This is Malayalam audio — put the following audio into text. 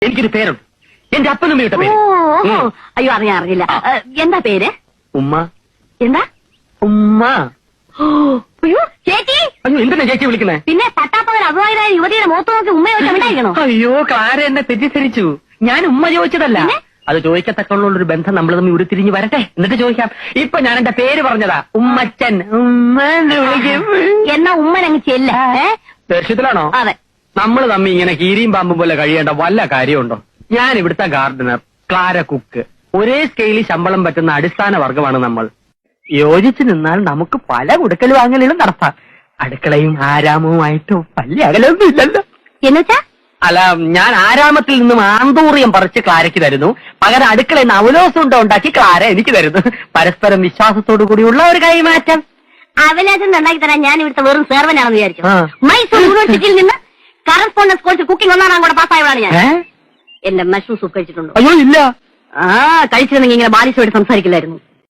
എനിക്കൊരു പേരുണ്ട്. എന്റെ അപ്പനും ഇട്ട പേര്. അയ്യോ അറിഞ്ഞില്ല. എന്താ പേര്? ഉമ്മ. എന്താ ഉമ്മ? അയ്യോ ചേച്ചി. അയ്യോ എന്തിനാ ചേച്ചി വിളിക്കുന്നേ? പിന്നെ പട്ടാപ്പകൽ അഭിമാനായ യുവതിയുടെ മുഖത്ത് നോക്കി ഉമ്മയെ വെച്ചുണ്ടായിരിക്കണോ? അയ്യോ ക്ലാര എന്നെ തെറ്റിദ്ധരിച്ചു. ഞാൻ ഉമ്മ ചോദിച്ചതല്ല. അത് ചോദിക്കത്തക്കുള്ളൊരു ബന്ധം നമ്മൾ തമ്മിൽ ഉരുത്തിരിഞ്ഞ് വരട്ടെ, എന്നിട്ട് ചോദിക്കാം. ഇപ്പൊ ഞാൻ എന്റെ പേര് പറഞ്ഞതാ, ഉമ്മച്ചൻ. ഉമ്മ വിളിക്കും. എന്നാ ഉമ്മനങ്ങ് ചെല്ല. ദേഷ്യത്തിലാണോ? അതെ. നമ്മൾ തമ്മിൽ ഇങ്ങനെ കീരിയും പാമ്പും പോലെ കഴിയേണ്ട വല്ല കാര്യമുണ്ടോ? ഞാൻ ഇവിടുത്തെ ഗാർഡനർ, ക്ലാര കുക്ക്. ഒരേ സ്കെയിലിൽ ശമ്പളം പറ്റുന്ന അടിസ്ഥാന വർഗമാണ് നമ്മൾ. യോജിച്ചു നിന്നാൽ നമുക്ക് പല കൊടുക്കൽ വാങ്ങലുകളും നടത്താം. അടുക്കളയും ആരാമവുമായിട്ട് വലിയ അകലൊന്നും ഇല്ലല്ലോ. എന്നുവെച്ചാ? അല്ല, ഞാൻ ആരാമത്തിൽ നിന്നും ആന്തൂറിയം പറിച്ച് ക്ലാരയ്ക്ക് തരുന്നു, പകരം അടുക്കളയിൽ നിന്ന് അവലോസുണ്ട ഉണ്ടാക്കി ക്ലാര എനിക്ക് തരുന്നു. പരസ്പരം വിശ്വാസത്തോടു കൂടിയുള്ള ഒരു കൈമാറ്റം. അവലോസം ഉണ്ടാക്കി തരാൻ ഞാൻ ഇവിടുത്തെ വെറും സെർവനാണെന്ന് വിചാരിച്ചു. ആ. മൈസൂർ യൂണിവേഴ്സിറ്റിയിൽ നിന്ന് കറസ്പോണ്ടൻസ് കോഴ്സ് കുക്കിംഗ് ഒന്നാണ് കൂടെ പാസ്സായതാണ് ഞാൻ. എന്റെ മഷ്റൂം സൂപ്പ് കഴിച്ചിട്ടുണ്ടോ? അയ്യോ ഇല്ല. കഴിച്ചിരുന്നെങ്കിൽ ഇങ്ങനെ ബാലിശോട് സംസാരിക്കില്ലായിരുന്നു.